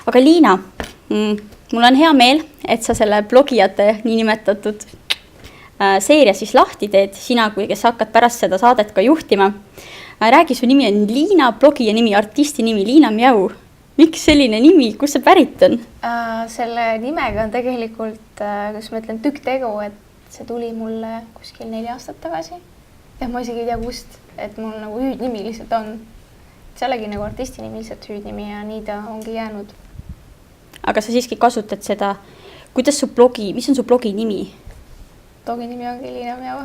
Aga Liina, mul on hea meel, et sa selle blogijate niinimetatud seeria siis lahti teed, sina kui kes hakkad pärast seda saadet ka juhtima. Räägi, su nimi on Liina, blogija nimi, artisti nimi Liina Mjau. Miks selline nimi, kus see pärit on? Selle nimega on tegelikult, kus ma ütlen tükk tegu, et see tuli mulle kuskil 4 aastat tagasi. Ja ma isegi ei tea kust, et mul nagu hüüdnimi lihtsalt on. See olegi nagu artisti nimi, lihtsalt hüüdnimi ja nii ta ongi jäänud. Aga sa siiski kasutad seda, kuidas su blogi, mis on su blogi nimi? Blogi nimi ongi Liina Mjau.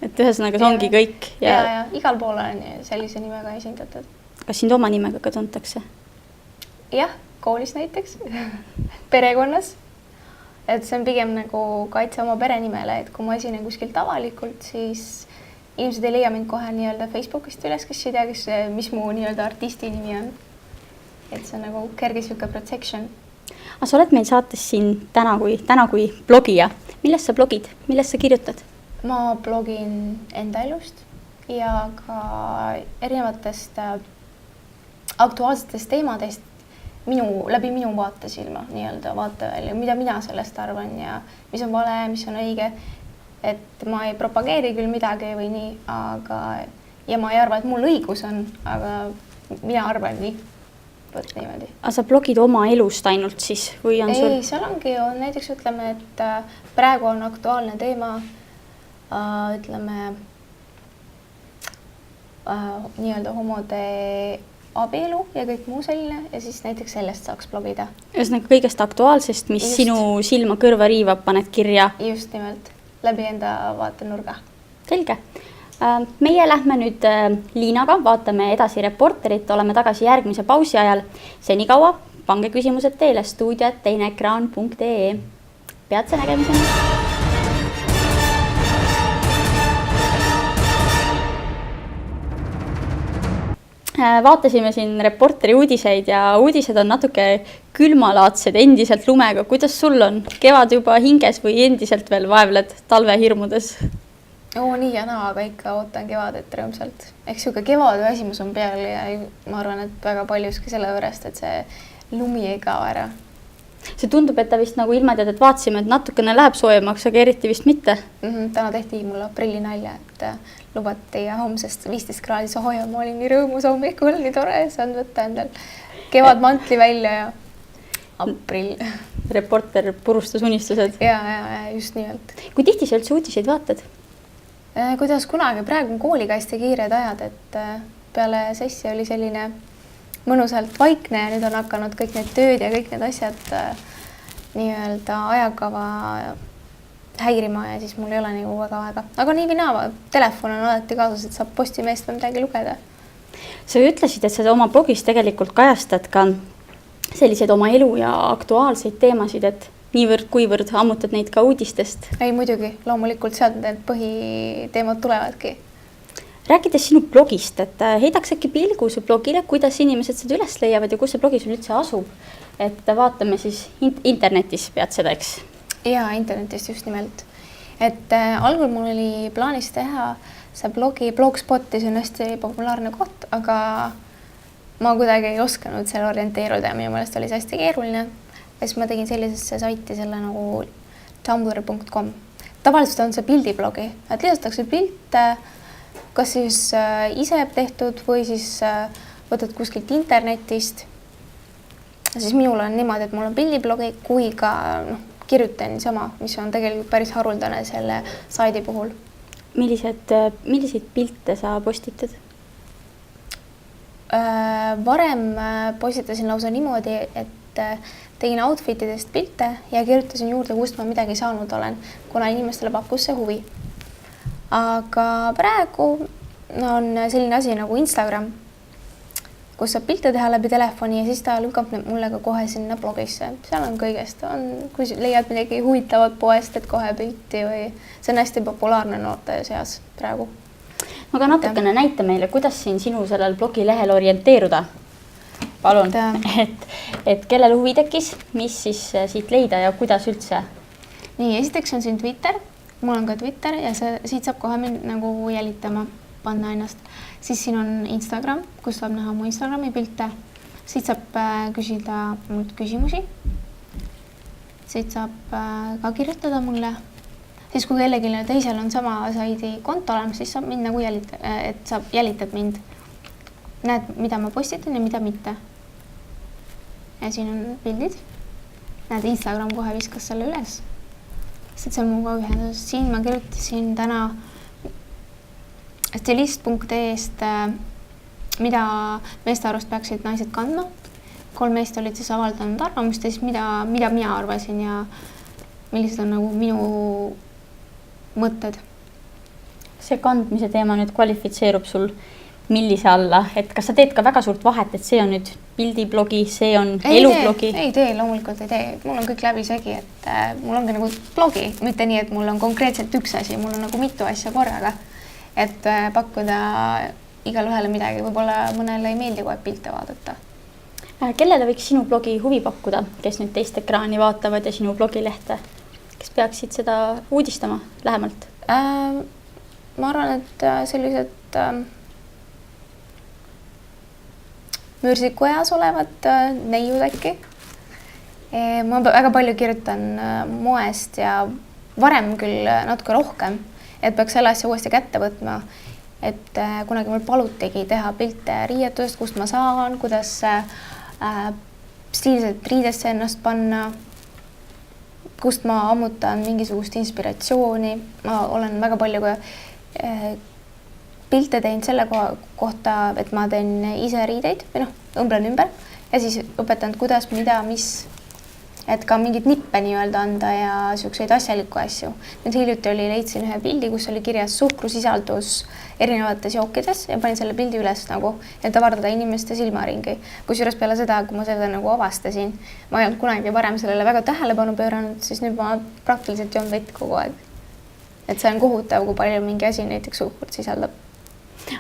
Et ühesõnaga see ongi kõik. Ja igal pool on sellise nimega esindatud. Kas sind oma nimega ka tuntakse? Jah, koolis näiteks, perekonnas. Et see on pigem nagu kaitse oma perenimele, et kui ma esinen kuskilt avalikult, siis inimesed ei leia mind kohe nii-öelda Facebookist üles, kes ei tea, mis mu nii-öelda artisti nimi on. Et see on nagu kerge siuke protection. Aga sa oled meil saates siin täna kui blogija. Millest sa blogid? Millest sa kirjutad? Ma blogin enda elust ja ka erinevatest aktuaalsetest teemadest läbi minu vaatesilma, nii-öelda vaatevälja, mida mina sellest arvan ja mis on vale, mis on õige. Et ma ei propageeri küll midagi või nii, ja ma ei arva, et mul õigus on, aga mina arvan nii. Võt niimoodi. Aga sa blogid oma elust ainult siis? Või on sul... Ei, seal ongi, näiteks ütleme, et praegu on aktuaalne teema, ütleme, nii-öelda homode abielu ja kõik muu selline ja siis näiteks sellest saaks blogida. Ühesõnaga kõigest aktuaalsest, mis just. Sinu silma kõrva riivab, paned kirja. Just nimelt, läbi enda vaatenurga. Selge. Meie lähme nüüd Liinaga, vaatame edasi Reporterit, oleme tagasi järgmise pausi ajal. Senikaua pange küsimused teile stuudio@teineekraan.ee. Peatse nägemiseni. Vaatasime siin Reporteri uudiseid ja uudised on natuke külmalaadsed endiselt lumega. Kuidas sul on? Kevad juba hinges või endiselt veel vaevled talvehirmudes? Nii ja naa, aga ikka ootan kevadet rõõmsalt. Ehk siuke kevad väsimus on peal ja ma arvan, et väga paljuski selle võrest, et see lumi ei kao ära. See tundub, et ta vist nagu ilma tead, et vaatsime, et natukene läheb soojemaks, aga eriti vist mitte. Täna tehti mul aprilli nalja, et lubati ja homsest 15 kraadi sooja. Ma olin nii rõõmus hommikul, nii tore, saan võtta endal kevad mantli välja ja aprill. Reporter purustas unistused. Ja, just nimelt. Kui tihti sa üldse uudiseid vaatad? Kuidas kunagi, praegu on kooliga hästi kiired ajad, et peale sessi oli selline mõnusalt vaikne ja nüüd on hakanud kõik need tööd ja kõik need asjad nii-öelda ajakava häirima ja siis mul ei ole nagu väga aega. Aga nii või naa, telefon on alati kaasas, et saab Postimeest või midagi lugeda. Sa ütlesid, et sa oma blogis tegelikult kajastad ka selliseid oma elu ja aktuaalseid teemasid, et niivõrd-kuivõrd ammutad neid ka uudistest? Ei, muidugi. Loomulikult sealt need põhiteemad tulevadki. Rääkides sinu blogist, et heidaks äkki pilgu su blogile, kuidas inimesed seda üles leiavad ja kus see blogi sul üldse asub. Et vaatame siis internetis pead seda, eks? Jaa, internetist just nimelt. Et algul mul oli plaanis teha see blogi Blogspotti, see on hästi populaarne koht, aga ma kuidagi ei oskanud seal orienteeruda ja minu meelest oli see hästi keeruline. Ja siis ma tegin sellisesse saiti selle nagu tumblr.com. Tavaliselt on see pildiblogi, et lisatakse pilte, kas siis ise tehtud või siis võtad kuskilt internetist. Ja siis minul on niimoodi, et mul on pildiblogi kui ka kirjutan sama, mis on tegelikult päris haruldane selle saidi puhul. Milliseid pilte sa postitad? Varem postitasin lausa niimoodi, et tegin outfitidest pilte ja kirjutasin juurde, kust ma midagi saanud olen, kuna inimestele pakkus see huvi. Aga praegu on selline asi nagu Instagram, kus saab pilte teha läbi telefoni ja siis ta lükkab mulle ka kohe sinna blogisse. Seal on kõigest. Kui leiad midagi huvitavat poest, et kohe pilti või see on hästi populaarne noorte seas praegu. Aga natukene näita meile, kuidas siin sinu sellel blogilehel orienteeruda? Palun, et kellel huvi tekkis, mis siis siit leida ja kuidas üldse? Nii, esiteks on siin Twitter. Mul on ka Twitter ja siit saab kohe mind nagu jälitama panna ennast. Siis siin on Instagram, kus saab näha mu Instagrami pilte. siit saab küsida mult küsimusi. Siit saab ka kirjutada mulle. Siis kui kellelgi teisel on sama saidi konto olemas, siis saab minna, kui et sa jälitad mind. Näed, mida ma postitan ja mida mitte. Ja siin on pildid. Näed, Instagram kohe viskas selle üles. Sest see on muga ühendus. Siin ma kirjutasin täna stilist.ee-st, mida meeste arvast peaksid naised kandma. 3 meest olid siis avaldanud arvamust ja siis mida mina arvasin ja millised on nagu minu mõtted. See kandmise teema nüüd kvalifitseerub sul millise alla, et kas sa teed ka väga suurt vahet, et see on nüüd pildiblogi, see on elublogi? Ei tee, loomulikult ei tee. Mul on kõik läbi segi, et mul ongi nagu blogi, mitte nii, et mul on konkreetselt üks asi, mul on nagu mitu asja korraga, et pakkuda igale ühele midagi, võib-olla mõnele ei meeldi kohe pilte vaadata. Kellele võiks sinu blogi huvi pakkuda, kes nüüd teist ekraani vaatavad ja sinu blogilehte, kes peaksid seda uudistama lähemalt? Ma arvan, et sellised müürsiku eas olevad neiud äkki. Ma väga palju kirjutan moest ja varem küll natuke rohkem, et peaks selle asja uuesti kätte võtma. Et kunagi mul palutigi teha pilte riietusest, kust ma saan, kuidas stiilselt riidesse ennast panna, kust ma ammutan mingisugust inspiratsiooni. Ma olen väga palju ka pilte teinud selle kohta, et ma teen ise riideid või õmblen ümber ja siis õpetan, kuidas, mida, mis, et ka mingid nippe nii-öelda anda ja selliseid asjalikku asju. Nüüd hiljuti leidsin ühe pildi, kus oli kirjas suhkrusisaldus erinevates jookides ja panin selle pildi üles nagu, et avardada inimeste silmaringi. Kusjuures peale seda, kui ma seda nagu avastasin, ma ei olnud kunagi varem sellele väga tähelepanu pööranud, siis nüüd ma praktiliselt joon vett kogu aeg. Et see on kohutav, kui palju mingi asi näiteks suhkrut sisaldab.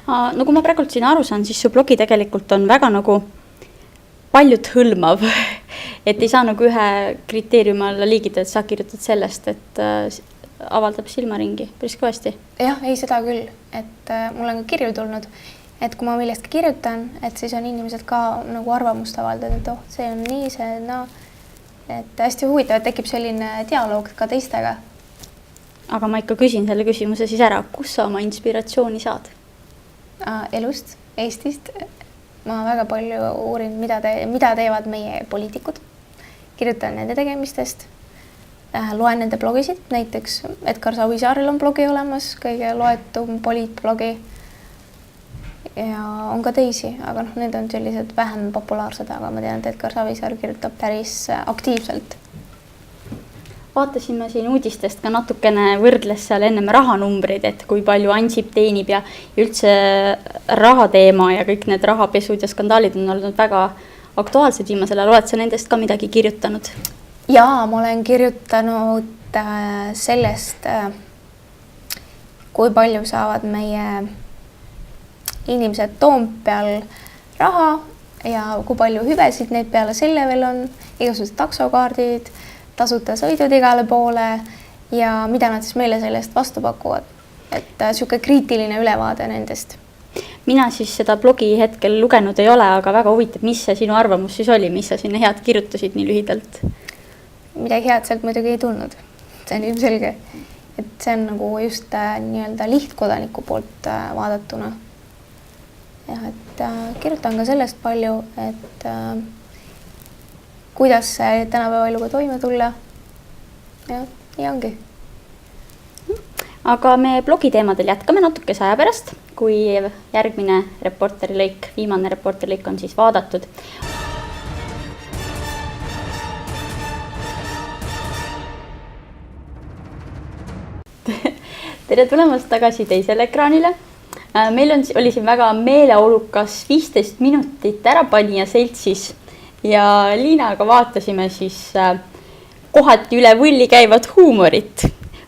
No kui ma praegult siin aru saan, siis su blogi tegelikult on väga nagu paljud hõlmav, et ei saa nagu ühe kriteeriumi alla liigida, et sa kirjutad sellest, et avaldab silmaringi päris kõvasti. Jah, ei seda küll, et mul on ka kirju tulnud, et kui ma millestki kirjutan, et siis on inimesed ka nagu arvamust avaldanud, et see on nii, see no, et hästi huvitav, et tekib selline dialoog ka teistega. Aga ma ikka küsin selle küsimuse siis ära, kus sa oma inspiratsiooni saad? Elust, Eestist. Ma väga palju uurin, mida teevad meie poliitikud. Kirjutan nende tegemistest. Loen nende blogisid. Näiteks Edgar Savisaarel on blogi olemas, kõige loetum poliitblogi. Ja on ka teisi, aga need on sellised vähem populaarsed, aga ma tean, et Edgar Savisaar kirjutab päris aktiivselt. Vaatasime siin uudistest ka natukene võrdles seal ennem rahanumbrid, et kui palju Ansip teenib ja üldse rahateema ja kõik need rahapesud ja skandaalid on olnud väga aktuaalsed viimasel ajal. Oled sa nendest ka midagi kirjutanud? Jaa, ma olen kirjutanud sellest, kui palju saavad meie inimesed Toompeal raha ja kui palju hüvesid neid peale selle veel on, igasugused taksokaardid, tasuta sõidud igale poole ja mida nad siis meile sellest vastu pakuvad. Et siuke kriitiline ülevaade nendest. Mina siis seda blogi hetkel lugenud ei ole, aga väga huvitav, mis see sinu arvamus siis oli, mis sa sinna head kirjutasid nii lühidalt? Midagi head sealt muidugi ei tulnud. See on ilmselge. Et see on nagu just nii-öelda lihtkodaniku poolt vaadatuna. Ja et kirjutan ka sellest palju, et kuidas tänapäeva eluga toime tulla. Ja nii ongi. Aga me blogiteemadel jätkame natukese aja pärast, kui järgmine reporterilõik, viimane reporterilõik on siis vaadatud. Tere tulemast tagasi teisele ekraanile. Meil oli siin väga meeleolukas 15 minutit ärapanija seltsis. Ja Liinaga vaatasime siis kohati üle võlli käivat huumorit.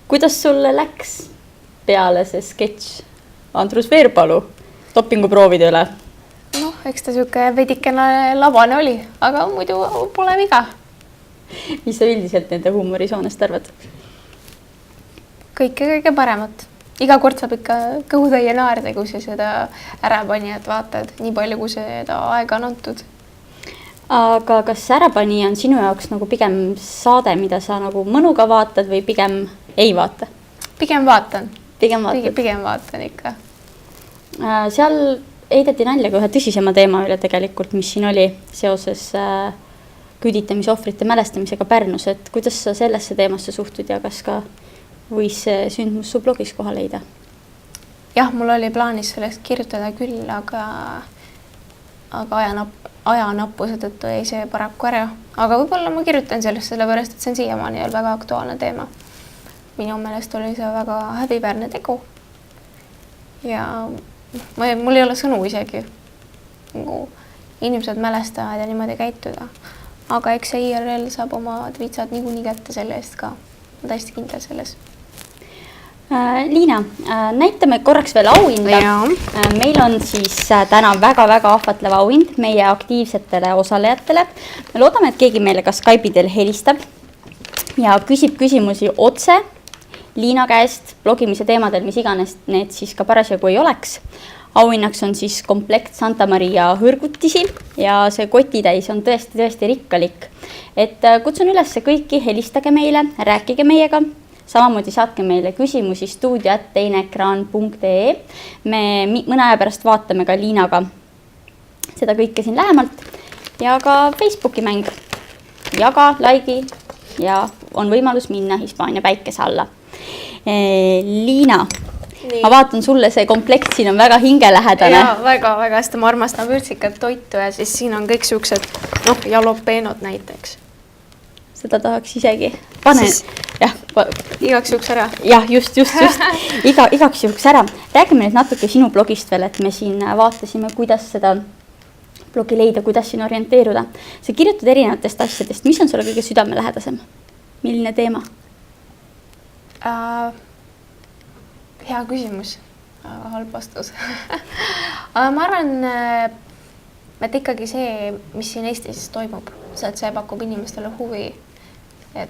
Kuidas sulle läks peale see sketš Andrus Veerpalu dopinguproovide üle? Noh, eks ta siuke veidikene labane oli, aga muidu pole viga. Mis sa üldiselt nende huumorisoonest arvad? Kõige paremat. Iga kord saab ikka kõhutäie naerda, kui sa seda ärapanijat vaatad, nii palju, kui seda aega on antud. aga kas Ärapani on sinu jaoks nagu pigem saade, mida sa nagu mõnuga vaatad või pigem ei vaata? Pigem vaatan. Pigem vaatan ikka. Seal heideti nalja ka ühe tõsisema teema üle tegelikult, mis siin oli seoses küüditamise ohvrite mälestamisega Pärnus, et kuidas sa sellesse teemasse suhtud ja kas ka võis see sündmus su blogis koha leida? Jah, mul oli plaanis sellest kirjutada küll, aga ajanappuse tõttu jäi see paraku ära. Aga võib-olla ma kirjutan sellest sellepärast, et see on siiamaani väga aktuaalne teema. Minu meelest oli see väga häbiväärne tegu. Ja mul ei ole sõnu isegi. Inimesed mälestavad ja niimoodi käituda. Aga eks see IRL saab oma vitsad niikuinii kätte selle eest ka. Ma täiesti kindel selles. Liina, näitame korraks veel auhinda. Meil on siis täna väga-väga ahvatlev auhind meie aktiivsetele osalejatele. Me loodame, et keegi meile ka Skype'i teel helistab ja küsib küsimusi otse Liina käest blogimise teemadel, mis iganes need siis ka parasjagu ei oleks. Auhinnaks on siis komplekt Santa Maria hõrgutisi ja see kotitäis on tõesti rikkalik. Et kutsun üles kõiki, helistage meile, rääkige meiega. Samamoodi saatke meile küsimusi stuudio@teineekraan.ee. Me mõne aja pärast vaatame ka Liinaga seda kõike siin lähemalt ja ka Facebooki mäng. Jaga, laigi ja on võimalus minna Hispaania päikese alla. Liina, ma vaatan sulle see komplekt siin on väga hingelähedane. Ja, väga hästi. Ma armastan vürtsikat toitu ja siis siin on kõik siuksed jalopeenod näiteks. Seda tahaks isegi. Pane, jah. Igaks juhuks ära. Jah, just. Igaks juhuks ära. Räägime nüüd natuke sinu blogist veel, et me siin vaatasime, kuidas seda blogi leida, kuidas siin orienteeruda. Sa kirjutad erinevatest asjadest. Mis on sulle kõige südamelähedasem? Milline teema? Hea küsimus. Halb vastus. Ma arvan, et ikkagi see, mis siin Eestis toimub, see pakub inimestele huvi. Et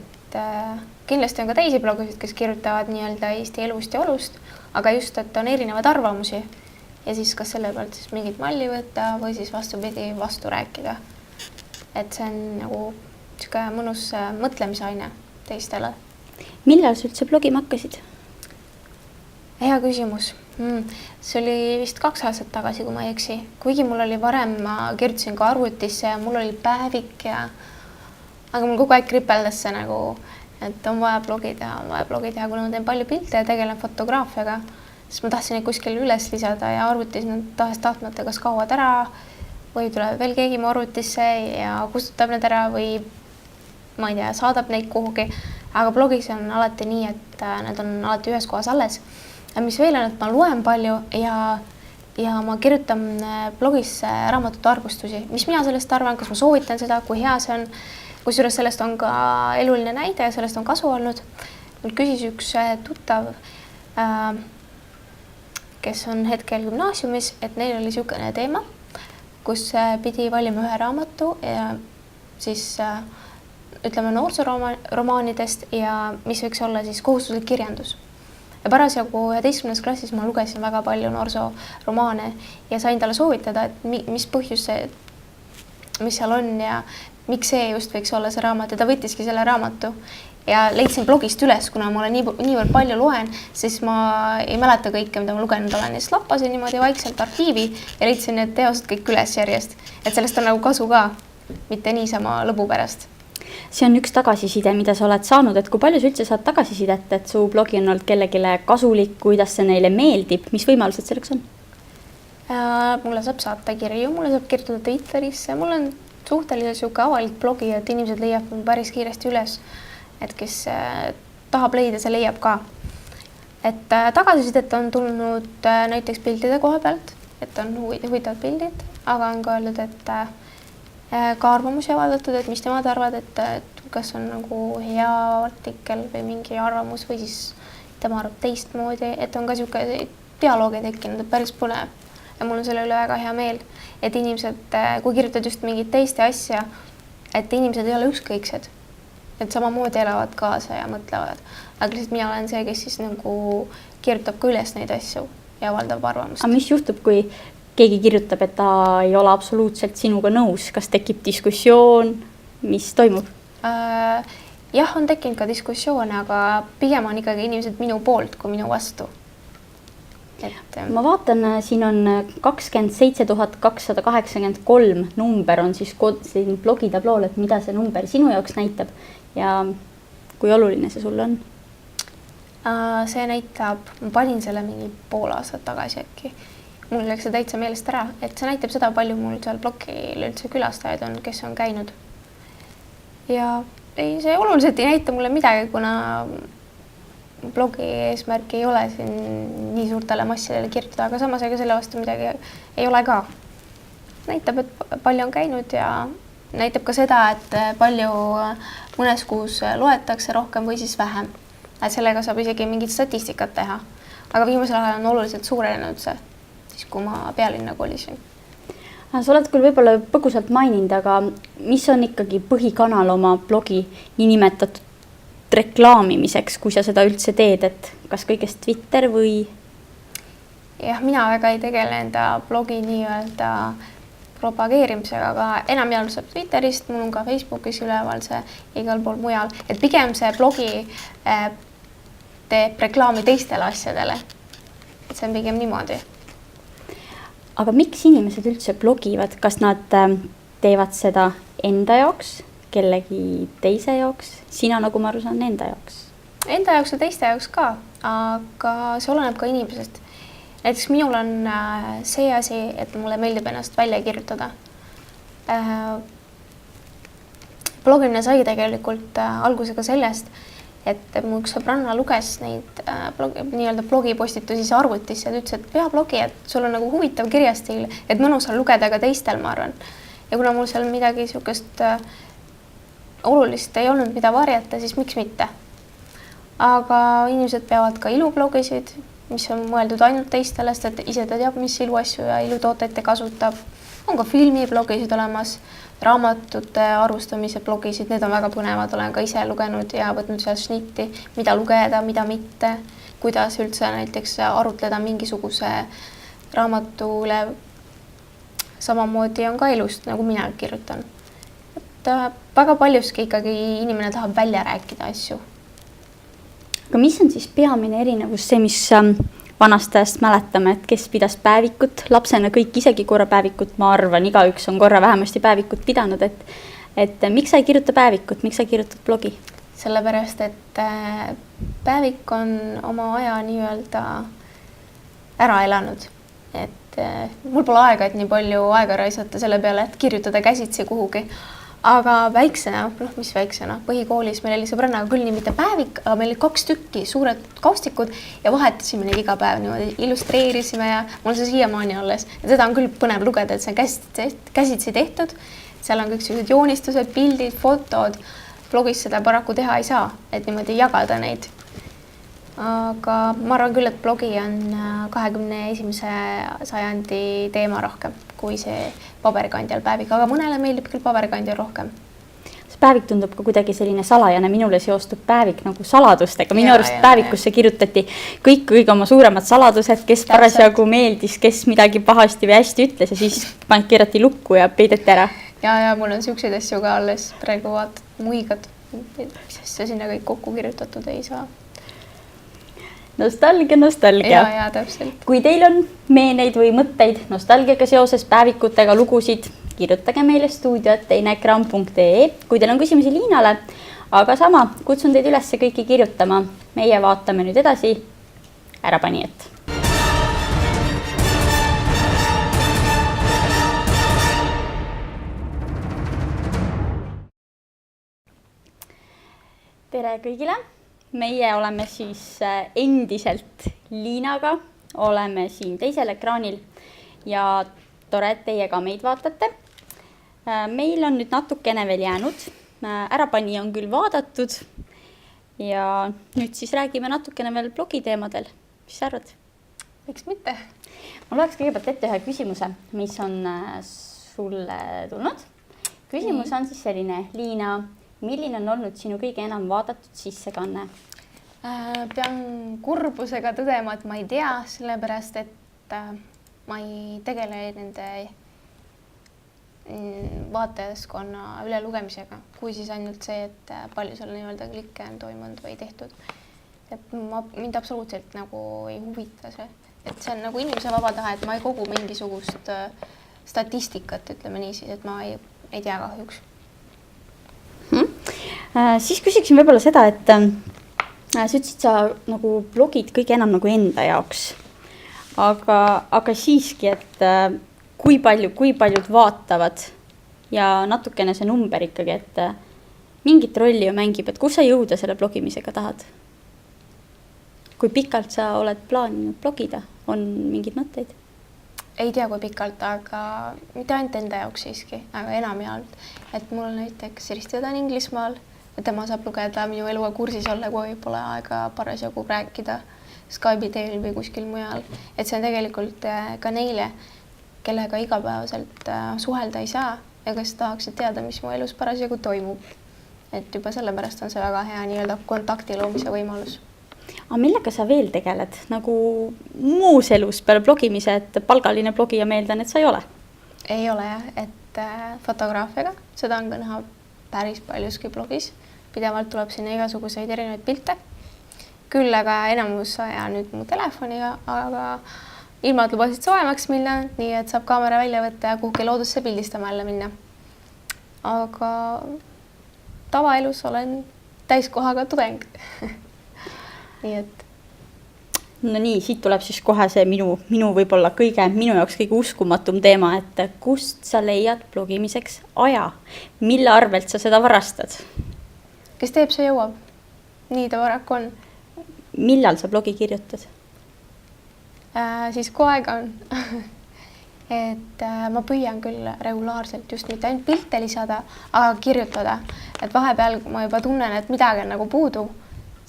kindlasti on ka teisi blogisid, kes kirjutavad nii-öelda Eesti elust ja olust, aga just, et on erinevad arvamusi ja siis kas selle pealt siis mingit malli võtta või siis vastupidi vastu rääkida. Et see on nagu mõnus mõtlemisaine teistele. Millal sa üldse blogima hakkasid? Hea küsimus. See oli vist 2 aastat tagasi, kui ma ei eksi. Kuigi mul oli varem, ma kirjutasin ka arvutisse ja mul oli päevik ja aga mul kogu aeg kripeldas see nagu, et on vaja blogi teha, kuna ma teen palju pilte ja tegelen fotograafiaga, siis ma tahtsin neid kuskil üles lisada ja arvutis nad tahtmata kas kaovad ära või tuleb veel keegi mu arvutisse ja kustutab need ära või ma ei tea, saadab neid kuhugi. Aga blogis on alati nii, et need on alati ühes kohas alles. Ja mis veel on, et ma loen palju ja ma kirjutan blogis raamatute arvustusi. Mis mina sellest arvan, kas ma soovitan seda, kui hea see on. Kusjuures sellest on ka eluline näide ja sellest on kasu olnud. Mul küsis üks tuttav, kes on hetkel gümnaasiumis, et neil oli niisugune teema, kus pidi valima ühe raamatu ja siis ütleme noorsoromaanidest ja mis võiks olla siis kohustuslik kirjandus. Ja parasjagu 11. klassis ma lugesin väga palju noorsoromaane ja sain talle soovitada, et mis põhjus see, mis seal on ja miks see just võiks olla see raamat ja ta võttiski selle raamatu ja leidsin blogist üles, kuna ma olen niivõrd palju loen, siis ma ei mäleta kõike, mida ma lugenud olen ja siis lappasin niimoodi vaikselt arhiivi ja leidsin need teosed kõik üles järjest, et sellest on nagu kasu ka, mitte niisama lõbu pärast. See on üks tagasiside, mida sa oled saanud, et kui palju sa üldse saad tagasisidet, et su blogi on olnud kellegile kasulik, kuidas see neile meeldib, mis võimalused selleks on? Mulle saab saata kirju, mulle saab kirjutada Twitterisse, mul on suhteliselt siuke avalik blogi, et inimesed leiab päris kiiresti üles, et kes tahab leida, see leiab ka. Et tagasisidet on tulnud näiteks pildide koha pealt, et on huvitavad pildid, aga on ka öeldud, et ka arvamusi avaldatud, et mis nemad arvad, et kas on nagu hea artikkel või mingi arvamus või siis tema arvab teistmoodi, et on ka siuke dialoogi tekkinud, et päris põnev. Ja mul on selle üle väga hea meel, et inimesed, kui kirjutad just mingit teiste asja, et inimesed ei ole ükskõiksed, et samamoodi elavad kaasa ja mõtlevad. Aga lihtsalt mina olen see, kes siis nagu kirjutab ka üles neid asju ja avaldab arvamust. Aga mis juhtub, kui keegi kirjutab, et ta ei ole absoluutselt sinuga nõus, kas tekib diskussioon, mis toimub? Jah, on tekkinud ka diskussioone, aga pigem on ikkagi inimesed minu poolt kui minu vastu. Ma vaatan, siin on 27 283 number on siis siin blogitablool, et mida see number sinu jaoks näitab ja kui oluline see sulle on? See näitab, ma panin selle mingi pool aastat tagasi äkki. Mul läks see täitsa meelest ära, et see näitab seda, palju mul seal blogil üldse külastajaid on, kes on käinud. Ja see oluliselt ei näita mulle midagi, kuna blogi eesmärk ei ole siin nii suurtele massidele kirjutada, aga samas ega selle vastu midagi ei ole ka. Näitab, et palju on käinud ja näitab ka seda, et palju mõnes kuus loetakse rohkem või siis vähem. Et sellega saab isegi mingit statistikat teha. Aga viimasel ajal on oluliselt suurenenud see, siis kui ma pealinna kolisin. Sa oled küll võib-olla põgusalt maininud, aga mis on ikkagi põhikanal oma blogi niinimetatud reklaamimiseks, kui sa seda üldse teed, et kas kõigest Twitter või? Jah, mina väga ei tegele enda blogi nii-öelda propageerimisega, aga enamjaolt saab Twitterist, mul on ka Facebookis üleval see igal pool mujal, et pigem see blogi teeb reklaami teistele asjadele. Et see on pigem niimoodi. Aga miks inimesed üldse blogivad? Kas nad teevad seda enda jaoks? Kellegi teise jaoks, sina nagu ma aru saan enda jaoks? Enda jaoks ja teiste jaoks ka, aga see oleneb ka inimesest. Näiteks minul on see asi, et mulle meeldib ennast välja kirjutada. Blogimine sai tegelikult algusega sellest, et mu üks sõbranna luges neid nii-öelda blogipostitusi arvutisse ja ütles, et pea blogi, et sul on nagu huvitav kirjastiil, et mõnus on lugeda ka teistel, ma arvan. Ja kuna mul seal midagi niisugust olulist ei olnud, mida varjata, siis miks mitte. Aga inimesed peavad ka ilublogisid, mis on mõeldud ainult teistele, sest ise ta teab, mis iluasju ja ilutooteid ta kasutab. On ka filmiblogisid olemas, raamatute arvustamise blogisid, need on väga põnevad, olen ka ise lugenud ja võtnud seal šnitti, mida lugeda, mida mitte, kuidas üldse näiteks arutleda mingisuguse raamatu üle. Samamoodi on ka ilust, nagu mina kirjutan. Väga paljuski ikkagi inimene tahab välja rääkida asju. Aga mis on siis peamine erinevus see, mis vanast ajast mäletame, et kes pidas päevikut, lapsena kõik isegi korra päevikut, ma arvan, igaüks on korra vähemasti päevikut pidanud, et miks sa ei kirjuta päevikut, miks sa kirjutad blogi? Sellepärast, et päevik on oma aja nii-öelda ära elanud, et mul pole aega, et nii palju aega raisata selle peale, et kirjutada käsitsi kuhugi. Aga väiksena, mis väiksena, põhikoolis meil oli sõbrannaga küll nii mitte päevik, aga meil oli 2 tükki suured kaustikud ja vahetasime neid iga päev niimoodi, illustreerisime ja mul see siiamaani alles. Ja seda on küll põnev lugeda, et see on käsitsi tehtud. Seal on kõik sellised joonistused, pildid, fotod. Blogis seda paraku teha ei saa, et niimoodi jagada neid. Aga ma arvan küll, et blogi on 21. sajandi teema rohkem kui see paberkandjal päevik, aga mõnele meeldib küll paberkandjal rohkem. See päevik tundub ka kuidagi selline salajane, minule seostub päevik nagu saladustega. Minu arust päevikusse kirjutati kõik oma suuremad saladused, kes parasjagu meeldis, kes midagi pahasti või hästi ütles ja siis keerati lukku ja peideti ära. Ja mul on siukseid asju ka alles praegu vaatad muigad, mis asja sinna kõik kokku kirjutatud ei saa. Nostalgia. Ja, täpselt. Kui teil on meeneid või mõtteid nostalgiaga seoses päevikutega lugusid, kirjutage meile studio@teineekran.ee. Kui teil on küsimusi Liinale, aga sama, kutsun teid üles kõiki kirjutama. Meie vaatame nüüd edasi Ärapanijat. Tere kõigile! Meie oleme siis endiselt Liinaga, oleme siin teisel ekraanil ja tore, et teie ka meid vaatate. Meil on nüüd natukene veel jäänud, Ärapanija on küll vaadatud ja nüüd siis räägime natukene veel blogiteemadel. Mis sa arvad? Miks mitte? Ma loeks kõigepealt ette ühe küsimuse, mis on sulle tulnud. Küsimus on siis selline, Liina, milline on olnud sinu kõige enam vaadatud sissekanne? Pean kurbusega tõdema, et ma ei tea, sellepärast, et ma ei tegele nende vaatajaskonna ülelugemisega, kui siis ainult see, et palju seal nii-öelda klikke on toimunud või tehtud. Et mind absoluutselt nagu ei huvita see, et see on nagu inimese vaba tahe, et ma ei kogu mingisugust statistikat, ütleme nii siis, et ma ei tea kahjuks. Siis küsiksin võib-olla seda, et sa ütlesid, sa nagu blogid kõige enam nagu enda jaoks, aga siiski, et kui paljud vaatavad ja natukene see number ikkagi, et mingit rolli ju mängib, et kus sa jõuda selle blogimisega tahad? Kui pikalt sa oled plaaninud blogida? On mingid mõtteid? Ei tea, kui pikalt, aga mitte ainult enda jaoks siiski, aga enamjaolt. Et mul näiteks ristiõde on Inglismaal ja tema saab lugeda minu eluga kursis olla, kui pole aega parasjagu rääkida Skype'i teel või kuskil mujal. Et see on tegelikult ka neile, kellega igapäevaselt suhelda ei saa ja kes tahaksid teada, mis mu elus parasjagu toimub. Et juba sellepärast on see väga hea nii-öelda kontakti loomise võimalus. Aga millega sa veel tegeled? Nagu muus elus peale blogimise, et palgaline blogija meeldan, et sa ei ole? Ei ole jah, et fotograafiaga, seda on ka näha päris paljuski blogis. Pidevalt tuleb sinna igasuguseid erinevaid pilte. Küll aga enamus aja nüüd mu telefoniga, aga ilmad lubasid soojemaks minna, nii et saab kaamera välja võtta ja kuhugi loodusse pildistama jälle minna. Aga tavaelus olen täiskohaga tudeng. Nii et. No nii, siit tuleb siis kohe see minu võib-olla minu jaoks kõige uskumatum teema, et kust sa leiad blogimiseks aja? Mille arvelt sa seda varastad? Kes teeb, see jõuab. Nii ta paraku on. Millal sa blogi kirjutad? Siis kui aega on. Et ma püüan küll regulaarselt just mitte ainult pilte lisada, aga kirjutada. Et vahepeal ma juba tunnen, et midagi on nagu puudu,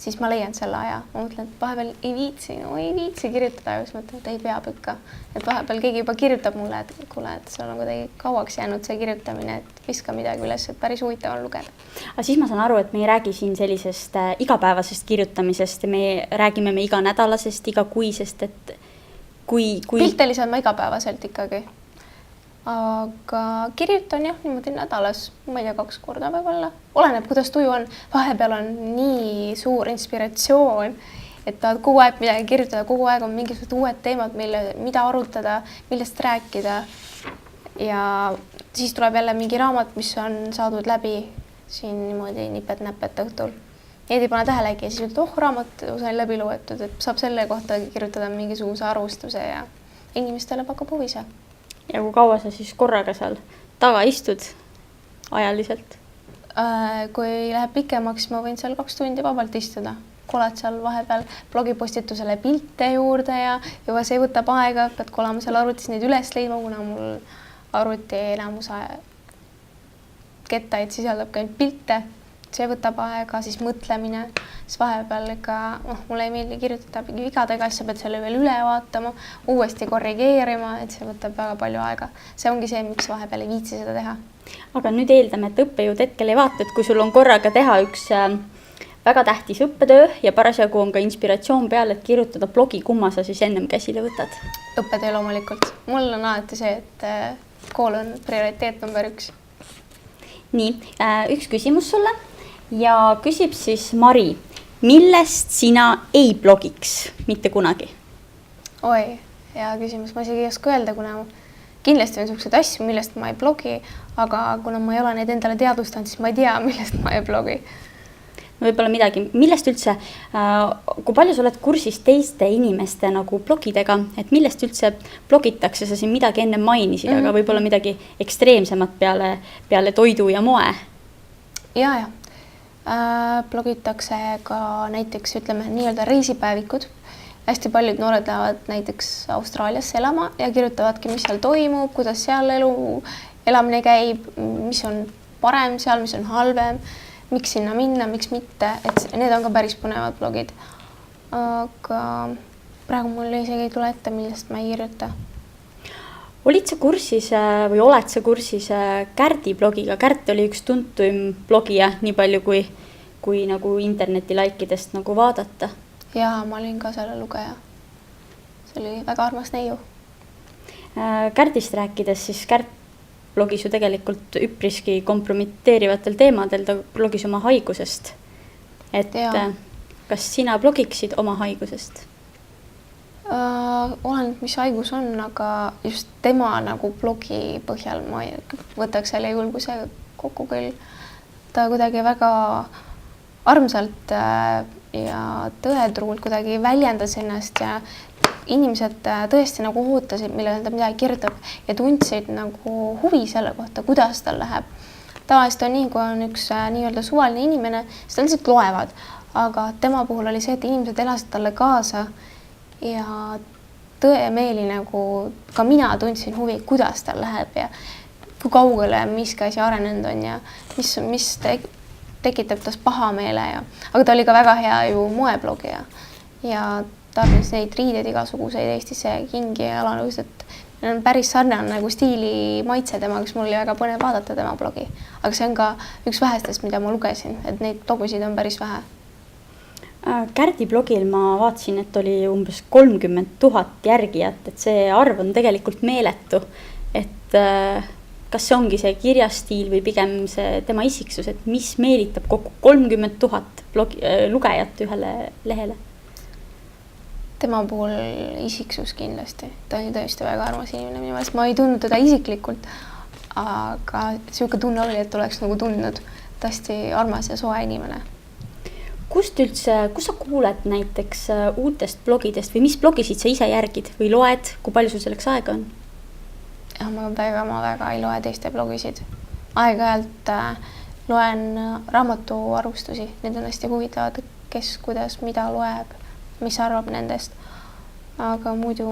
siis ma leian selle aja. Ma mõtlen, et vahepeal ei viitsi kirjutada, ja siis mõtlen, et ei pea pükka. Et vahepeal keegi juba kirjutab mulle, et kuule, et sul on kuidagi kauaks jäänud see kirjutamine, et viska midagi üles, et päris huvitav on lugeda. Aga siis ma saan aru, et me ei räägi siin sellisest igapäevasest kirjutamisest ja me räägime iganädalasest, igakuisest, et kui... Pilte lisan ma igapäevaselt ikkagi. Aga kirjutan jah, niimoodi nädalas, ma ei tea, 2 korda võib-olla. Oleneb, kuidas tuju on. Vahepeal on nii suur inspiratsioon, et tahad kogu aeg midagi kirjutada, kogu aeg on mingisugused uued teemad, mida arutada, millest rääkida. Ja siis tuleb jälle mingi raamat, mis on saadud läbi siin niimoodi nipet-näpet õhtul. Neid ei pane tähelegi ja siis ütled, raamat sain läbi loetud, et saab selle kohta kirjutada mingisuguse arvustuse ja inimestele pakub huvi see. Ja kui kaua sa siis korraga seal taga istud ajaliselt? Kui läheb pikemaks, ma võin seal 2 tundi vabalt istuda. Koled seal vahepeal blogipostitusele pilte juurde ja juba see võtab aega, pead kolama seal arvutis neid üles leidma, kuna mul arvuti enamus kettaid sisaldab ka pilte. See võtab aega, siis mõtlemine, siis vahepeal ikka, mulle ei meeldi kirjutada vigadega, siis sa pead selle veel üle vaatama, uuesti korrigeerima, et see võtab väga palju aega. See ongi see, miks vahepeal ei viitsi seda teha. Aga nüüd eeldame, et õppejõud hetkel ei vaata, et kui sul on korraga teha üks väga tähtis õppetöö ja parasjagu on ka inspiratsioon peal, et kirjutada blogi, kumma sa siis ennem käsile võtad? Õppetöö loomulikult. Mul on alati see, et kool on prioriteet number 1. Nii, üks küsimus sulle. Ja küsib siis Mari, millest sina ei blogiks mitte kunagi? Oi, hea küsimus. Ma isegi ei oska öelda, kuna kindlasti on sellised asju, millest ma ei blogi, aga kuna ma ei ole neid endale teadvustanud, siis ma ei tea, millest ma ei blogi. No võib-olla midagi, millest üldse, kui palju sa oled kursis teiste inimeste nagu blogidega, et millest üldse blogitakse, sa siin midagi enne mainisid, aga võib-olla midagi ekstreemsemat peale toidu ja moe? Ja. Blogitakse ka näiteks, ütleme, nii-öelda reisipäevikud. Hästi paljud noored lähevad näiteks Austraaliasse elama ja kirjutavadki, mis seal toimub, kuidas seal elamine käib, mis on parem seal, mis on halvem, miks sinna minna, miks mitte, et need on ka päris põnevad blogid. Aga praegu mul isegi ei tule ette, millest ma ei kirjuta. Olid sa kursis või oled sa kursis Kärdi blogiga? Kärt oli üks tuntuim blogija, nii palju kui nagu interneti laikidest nagu vaadata. Ja ma olin ka selle lugeja. See oli väga armas neiu. Kärdist rääkides, siis Kärt blogis ju tegelikult üpriski kompromiteerivatel teemadel, ta blogis oma haigusest. Et kas sina blogiksid oma haigusest? Olen, mis haigus on, aga just tema nagu blogi põhjal ma võtaks selle julguse kokku küll. Ta kuidagi väga armsalt ja tõetruult kuidagi väljendas ennast ja inimesed tõesti nagu ootasid, millal ta midagi kirjutab ja tundsid nagu huvi selle kohta, kuidas tal läheb. Tavaliselt on nii, kui on üks nii-öelda suvaline inimene, siis ta lihtsalt loevad, aga tema puhul oli see, et inimesed elasid talle kaasa ja tõemeeli nagu ka mina tundsin huvi, kuidas tal läheb ja kui kaugele miski asi arenenud on ja mis tekitab tas pahameele aga ta oli ka väga hea ju moeblogija ja tarbis neid riideid igasuguseid Eestisse kingi ja jalanõusid, et on päris sarnane nagu stiili maitse temaga, kus mul oli väga põnev vaadata tema blogi. Aga see on ka üks vähestest, mida ma lugesin, et neid blogusid on päris vähe. Kärdi blogil ma vaatasin, et oli umbes 30 000 järgijat, et see arv on tegelikult meeletu. Et kas see ongi see kirjastiil või pigem see tema isiksus, et mis meelitab kokku 30 000 lugejat ühele lehele? Tema puhul isiksus kindlasti. Ta on tõesti väga armas inimene minu meelest. Ma ei tundnud teda isiklikult, aga selline tunne oli, et oleks nagu tundnud tõesti armas ja soe inimene. Kus sa kuuled näiteks uutest blogidest või mis blogisid sa ise järgid või loed, kui palju sul selleks aega on? Ma väga ei loe teiste blogisid. Aeg-ajalt loen raamatu arvustusi. Need on hästi huvitavad, kes, kuidas, mida loeb, mis arvab nendest. Aga muidu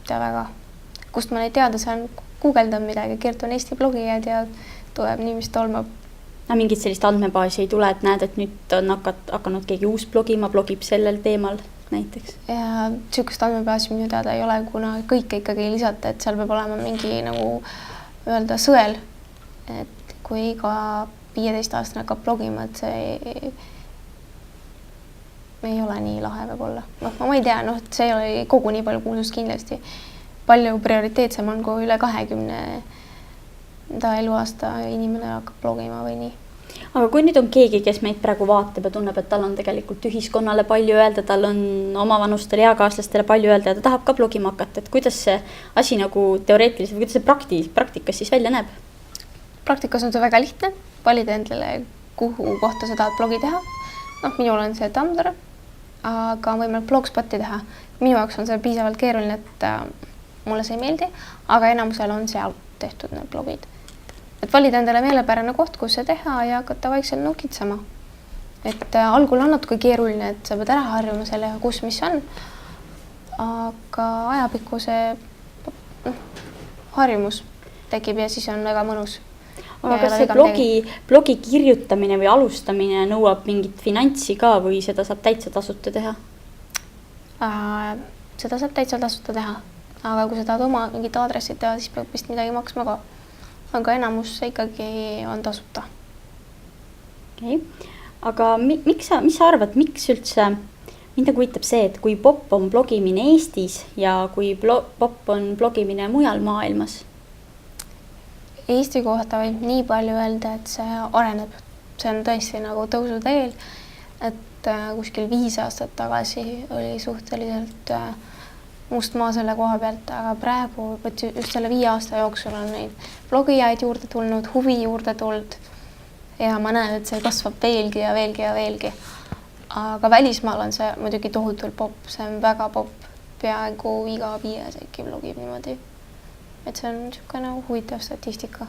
ta väga. Kust ma neid teada saan, guugeldan midagi, kirjutan Eesti blogijad ja tuleb nii, mis tolmab. Mingit sellist andmebaasi ei tule, et näed, et nüüd on hakanud keegi uus blogima, blogib sellel teemal näiteks? Ja sihukest andmebaasi minu teada ei ole, kuna kõike ikkagi ei lisata, et seal peab olema mingi nagu öelda sõel, et kui iga 15-aastane hakkab blogima, et see ei ole nii lahe võib-olla. Ma ei tea, see ei ole kogu nii palju kuulsust kindlasti. Palju prioriteetsem on, kui üle 20 eluaasta inimene hakkab blogima või nii. Aga kui nüüd on keegi, kes meid praegu vaatab ja tunneb, et tal on tegelikult ühiskonnale palju öelda, tal on oma vanustele ja kaaslastele palju öelda ja ta tahab ka blogima hakata, et kuidas see asi nagu teoreetiliselt või kuidas see praktikas siis välja näeb? Praktikas on see väga lihtne. Valida endale, kuhu kohta sa tahad blogi teha. Minul on see Tumblr, aga on võimalik blogspoti teha. Minu jaoks on see piisavalt keeruline, et mulle see ei meeldi, aga enamusel on seal tehtud need blogid. Et valida endale meelepärane koht, kus see teha ja hakata vaikselt nokitsema. Et algul on natuke keeruline, et sa pead ära harjuma selle, kus mis on. Aga ajapikku see harjumus tekib ja siis on väga mõnus. Aga kas see blogi kirjutamine või alustamine nõuab mingit finantsi ka või seda saab täitsa tasuta teha? Seda saab täitsa tasuta teha. Aga kui sa tahad oma mingit aadressit teha, siis peab vist midagi maksma ka. Aga enamus ikkagi on tasuta. Okay. Aga mis sa arvad, miks üldse, mind huvitab see, et kui popp on blogimine Eestis ja kui popp on blogimine mujal maailmas? Eesti kohta võib nii palju öelda, et see areneb. See on tõesti nagu tõusuteel, et kuskil 5 aastat tagasi oli suhteliselt must maa selle koha pealt, aga praegu just selle 5 aasta jooksul on neid blogijaid juurde tulnud, huvi juurde tulnud ja ma näen, et see kasvab veelgi ja veelgi ja veelgi. Aga välismaal on see muidugi tohutult popp, see on väga popp, peaaegu iga 5 äkki blogib niimoodi. Et see on niisugune huvitav statistika.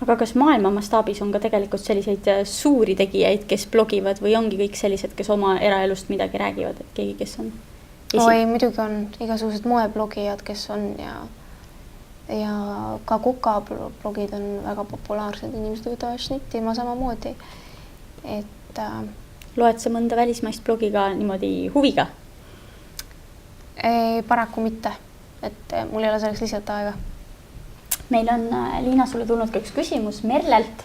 Aga kas maailma mastaabis on ka tegelikult selliseid suuri tegijaid, kes blogivad või ongi kõik sellised, kes oma eraelust midagi räägivad, et keegi, kes on? Oi, muidugi on igasugused moeblogijad, kes on ja ka Koka blogid on väga populaarsed, inimesed võtavad šnittima samamoodi. Et loed sa mõnda välismaist blogi ka niimoodi huviga? Paraku mitte, et mul ei ole selleks lihtsalt aega. Meil on, Liina, sulle tulnud ka üks küsimus Merlelt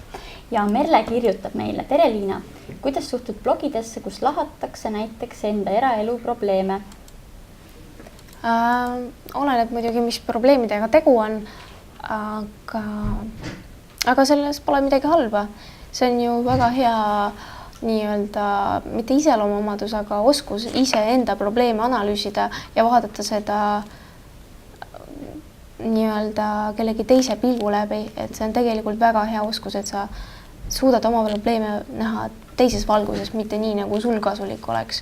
ja Merle kirjutab meile. Tere, Liina! Kuidas suhtud blogidesse, kus lahatakse näiteks enda eraelu probleeme? Oleneb muidugi, mis probleemidega tegu on, aga selles pole midagi halba. See on ju väga hea nii-öelda, mitte iseloomuomadus, aga oskus iseenda probleeme analüüsida ja vaadata seda nii-öelda kellegi teise pilgu läbi, et see on tegelikult väga hea oskus, et sa suudad oma probleeme näha teises valguses, mitte nii, nagu sul kasulik oleks.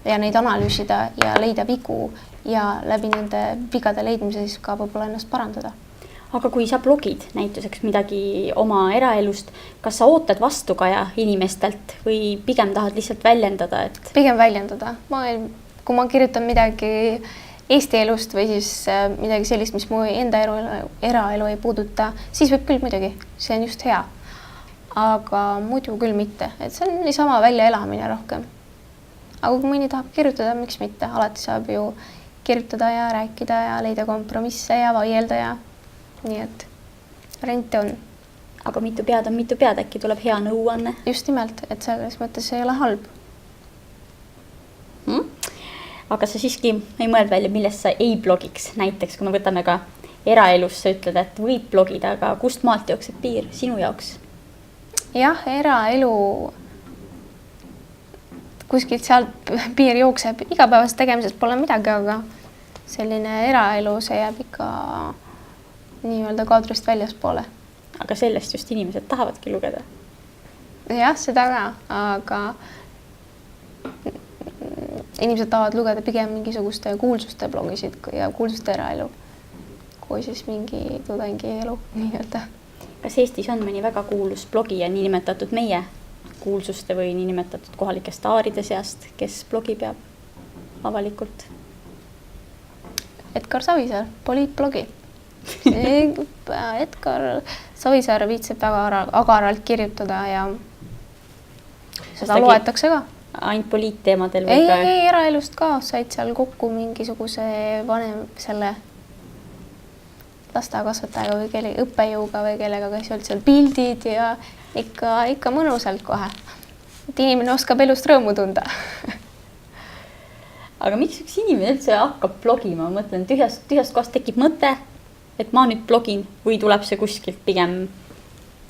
Ja neid analüüsida ja leida vigu ja läbi nende vigade leidmise siis ka võib-olla ennast parandada. Aga kui sa blogid näituseks midagi oma eraelust, kas sa ootad vastukaja inimestelt või pigem tahad lihtsalt väljendada? Pigem väljendada. Kui ma kirjutan midagi Eesti elust või siis midagi sellist, mis mu enda eraelu ei puuduta, siis võib küll muidugi, see on just hea. Aga muidu küll mitte, et see on niisama väljaelamine rohkem. Aga kui mõni tahab kirjutada, miks mitte? Alati saab ju kirjutada ja rääkida ja leida kompromisse ja vaielda ja nii et variante on. Aga mitu pead on mitu pead, äkki tuleb hea nõuanne? Just nimelt, et selles mõttes ei ole halb. Aga sa siiski ei mõeld välja, millest sa ei blogiks. Näiteks, kui me võtame ka eraelus, sa ütled, et võid blogida, aga kust maalt jookseb piir sinu jaoks? Jah, eraelu kuskilt sealt piir jookseb. Igapäevast tegemisest pole midagi, aga selline eraelu, see jääb ikka nii-öelda kaadrist väljaspoole. Aga sellest just inimesed tahavadki lugeda. Jah, seda ka, aga inimesed tahavad lugeda pigem mingisuguste kuulsuste blogisid ja kuulsuste eraelu, kui siis mingi tudengi elu nii-öelda. Kas Eestis on mõni väga kuulus blogi ja niinimetatud meie kuulsuste või niinimetatud kohalike staaride seast, kes blogi peab avalikult? Edgar Savisaar, poliitblogi. Edgar Savisaar viitseb väga agaralt kirjutada ja seda loetakse ka. Ainult poliitteemadel? Ei, eraelust ka said seal kokku mingisuguse vanem selle lastakasvatajaga või kellegi õppejõuga või kellega, kes olid seal pildid ja ikka mõnusalt kohe. Et inimene oskab elust rõõmu tunda. Aga miks üks inimene üldse hakkab blogima? Ma mõtlen, tühjast kohast tekib mõte, et ma nüüd blogin või tuleb see kuskilt pigem,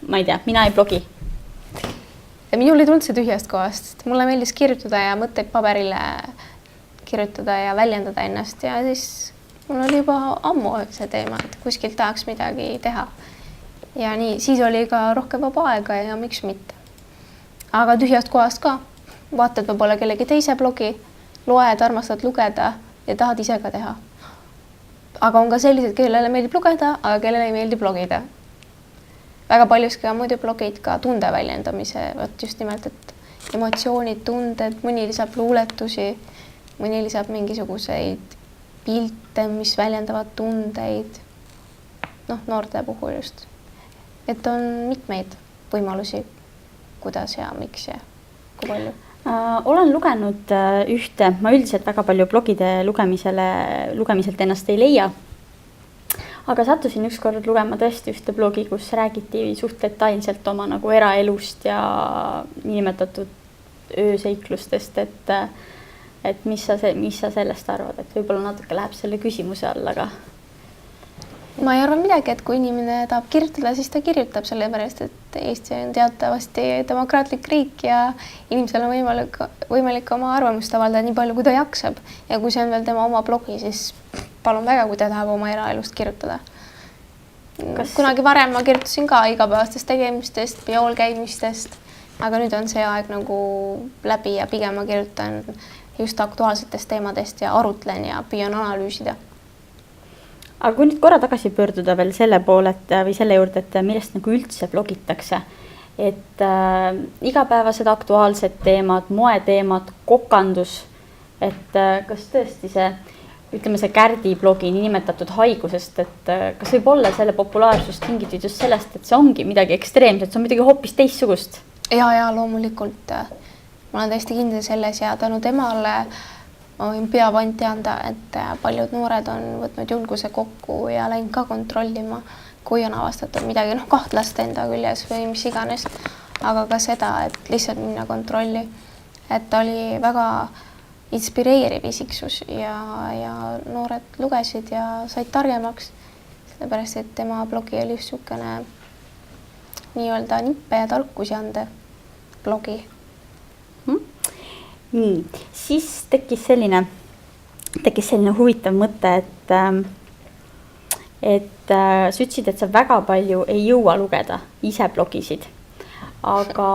ma ei tea, mina ei blogi. Minul ei tulnud see tühjast kohast, sest mulle meeldis kirjutada ja mõtteid paberile kirjutada ja väljendada ennast ja siis mul oli juba ammu see teema, et kuskilt tahaks midagi teha. Ja nii, siis oli ka rohkem vaba aega ja miks mitte. Aga tühjast kohast ka. Vaatad võib-olla kellegi teise blogi, loed, armastad lugeda ja tahad ise ka teha. Aga on ka sellised, kellele meeldib lugeda, aga kellele ei meeldi blogida. Väga paljuski on muidu blogid ka tunde väljendamise, just nimelt, et emotsioonid, tunded, mõni lisab luuletusi, mõni lisab mingisuguseid pilte, mis väljendavad tundeid, noorte puhul just. Et on mitmeid võimalusi, kuidas ja miks ja kui palju. Olen lugenud ühte, ma üldiselt väga palju blogide lugemiselt ennast ei leia, aga sattusin ükskord lugema tõesti ühte blogi, kus räägiti suht detailselt oma nagu eraelust ja niinimetatud ööseiklustest, et mis sa sellest arvad, et võib-olla natuke läheb selle küsimuse all, aga ma ei arva midagi, et kui inimene tahab kirjutada, siis ta kirjutab sellepärast, et Eesti on teatavasti demokraatlik riik ja inimesel on võimalik oma arvamust avaldada nii palju, kui ta jaksab. Ja kui see on veel tema oma blogi, siis palun väga, kui ta tahab oma eraelust kirjutada. Kunagi varem ma kirjutasin ka igapäevastest tegemistest, biool käimistest, aga nüüd on see aeg nagu läbi ja pigem ma kirjutan just aktuaalsetest teemadest ja arutlen ja püüan analüüsida. Aga kui nüüd korra tagasi pöörduda veel selle poole või selle juurde, et millest nagu üldse blogitakse, et igapäevased aktuaalsed teemad, moeteemad, kokandus, et kas tõesti see, ütleme see Kärdi blogi niinimetatud haigusest, et kas võib olla selle populaarsust tingitud just sellest, et see ongi midagi ekstreemset, see on midagi hoopis teissugust? Ja loomulikult ma olen täiesti kindel selles ja tänu temale ma võin peavanti anda, et paljud noored on võtnud julguse kokku ja läinud ka kontrollima, kui on avastatud midagi kahtlast enda küljes või mis iganes, aga ka seda, et lihtsalt minna kontrolli. Et ta oli väga inspireeriv isiksus ja noored lugesid ja said targemaks, sellepärast et tema blogi oli just niisugune nii-öelda nippe ja tarkusi andev blogi. Nii, siis tekkis selline huvitav mõte, et sa ütlesid, et sa väga palju ei jõua lugeda ise blogisid, aga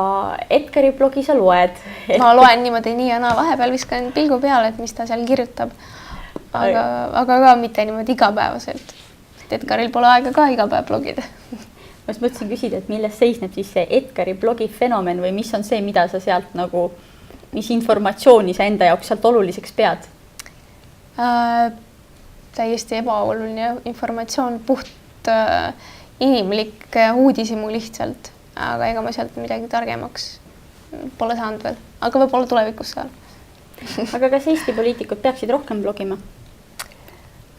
Edgari blogi sa loed. Ma loen niimoodi nii ja naa, vahepeal viskan pilgu peale, et mis ta seal kirjutab, aga ka mitte niimoodi igapäevaselt. Edgaril pole aega ka iga päev blogida. Ma mõtlesin küsida, et milles seisneb siis see Edgari blogi fenomen või mis on see, mida sa sealt nagu, mis informatsiooni sa enda jaoks sealt oluliseks pead? Täiesti ebaoluline informatsioon, puht inimlik uudishimu lihtsalt, aga ega ma sealt midagi targemaks pole saanud veel, aga võib-olla tulevikus saan. Aga kas Eesti poliitikud peaksid rohkem blogima?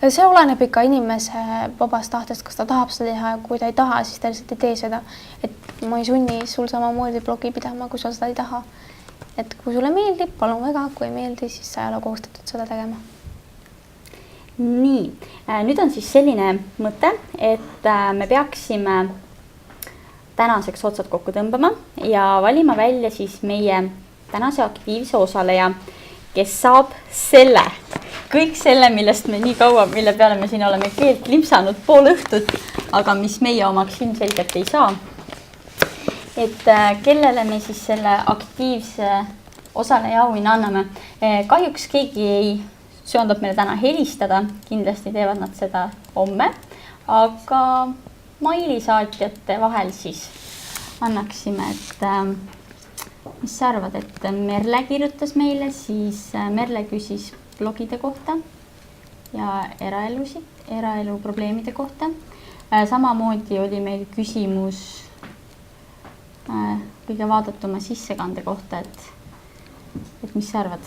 See oleneb ikka inimese vabast tahtest, kas ta tahab seda teha ja kui ta ei taha, siis ta lihtsalt ei tee seda. Et ma ei sunni sul samamoodi blogi pidama, kui sa seda ei taha. Et kui sulle meeldib, palun väga, kui ei meeldi, siis sa ei ole kohustatud seda tegema. Nii, nüüd on siis selline mõte, et me peaksime tänaseks otsad kokku tõmbama ja valima välja siis meie tänase aktiivse osaleja, kes saab kõik selle, millest me nii kaua, mille peale me siin oleme keelt limpsanud pool õhtut, aga mis meie omaks ilmselgelt ei saa. Et kellele me siis selle aktiivse osaleja auhinna anname. Kahjuks keegi ei söandab meile täna helistada, kindlasti teevad nad seda homme, aga mailisaatjate vahel siis annaksime, et mis sa arvad, et Merle kirjutas meile, siis Merle küsis blogide kohta ja eraelu probleemide kohta. Samamoodi oli meil küsimus kõige vaadatuma sissekande kohta, et mis sa arvad?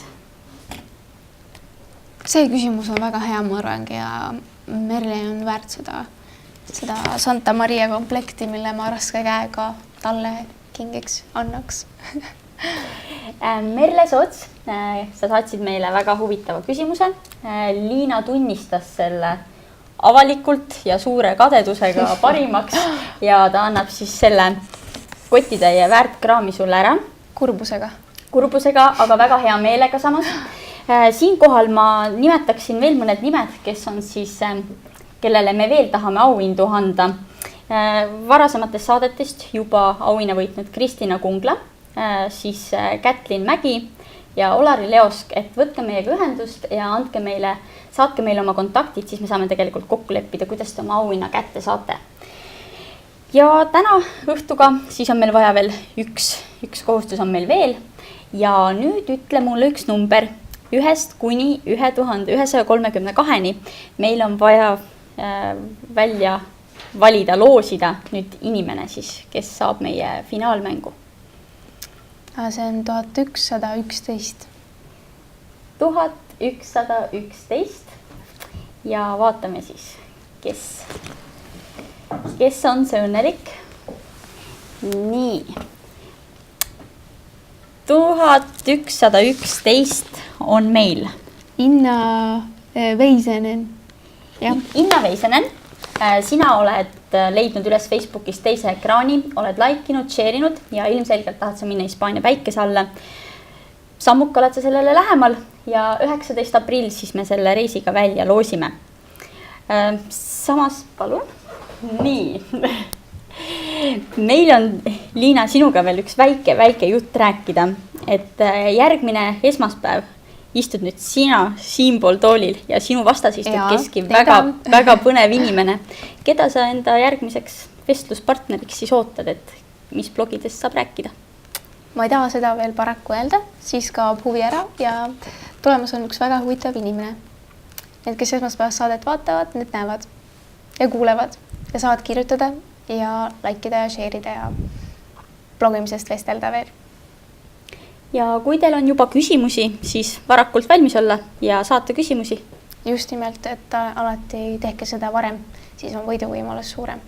See küsimus on väga hea, ma arvangi, ja Merle on väärt seda Santa Maria komplekti, mille ma raske käega talle kingiks annaks. Merle Soots, sa saatsid meile väga huvitava küsimuse. Liina tunnistas selle avalikult ja suure kadedusega parimaks ja ta annab siis selle kotitäie väärtkraami sulle ära. Kurbusega, aga väga hea meelega samas. Siinkohal ma nimetaksin veel mõned nimed, kes on siis, kellele me veel tahame auhindu anda. Varasematest saadetest juba auhinna võitnud Kristina Kungla, siis Kätlin Mägi ja Olari Leosk, et võtke meiega ühendust ja saatke meile oma kontaktid, siis me saame tegelikult kokku leppida, kuidas te oma auhinna kätte saate. Ja täna õhtuga siis on meil vaja veel üks kohustus on meil veel ja nüüd ütle mulle üks number 1 kuni 1132. Meil on vaja välja valida, loosida nüüd inimene siis, kes saab meie finaalmängu. See on 1111. 1111 ja vaatame siis, kes on see õnnelik. Nii. 1111 on meil. Inna Veisenen. Inna Veisenen, sina oled leidnud üles Facebookis teise ekraani, oled laikinud, share'inud ja ilmselgelt tahad sa minna Hispaania päikese alla. Sammuka oled sa sellele lähemal ja 19. aprill siis me selle reisiga välja loosime. Samas, palun. Nii. Meil on, Liina, sinuga veel üks väike jutt rääkida, et järgmine esmaspäev istud nüüd sina siinpool toolil ja sinu vastas istub keski väga põnev inimene. Keda sa enda järgmiseks vestluspartneriks siis ootad, et mis blogidest saab rääkida? Ma ei taha seda veel paraku öelda, siis kaob huvi ära ja tulemas on üks väga huvitav inimene. Need, kes esmaspäevast saadet vaatavad, need näevad ja kuulevad ja saavad kirjutada ja laikida ja share'ida ja blogimisest vestelda veel. Ja kui teil on juba küsimusi, siis varakult valmis olla ja saata küsimusi. Just nimelt, et alati tehke seda varem, siis on võiduvõimalus suurem.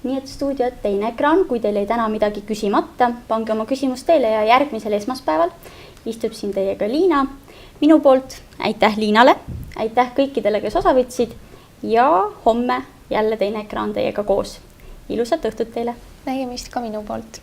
Nii et stuudio teine ekraan, kui teil ei täna midagi küsimata, pange oma küsimus teile ja järgmisel esmaspäeval istub siin teiega Liina, minu poolt aitäh Liinale, aitäh kõikidele, kes osa võtsid ja homme jälle teine ekraan teiega koos. Ilusat õhtut teile! Nägemist ka minu poolt!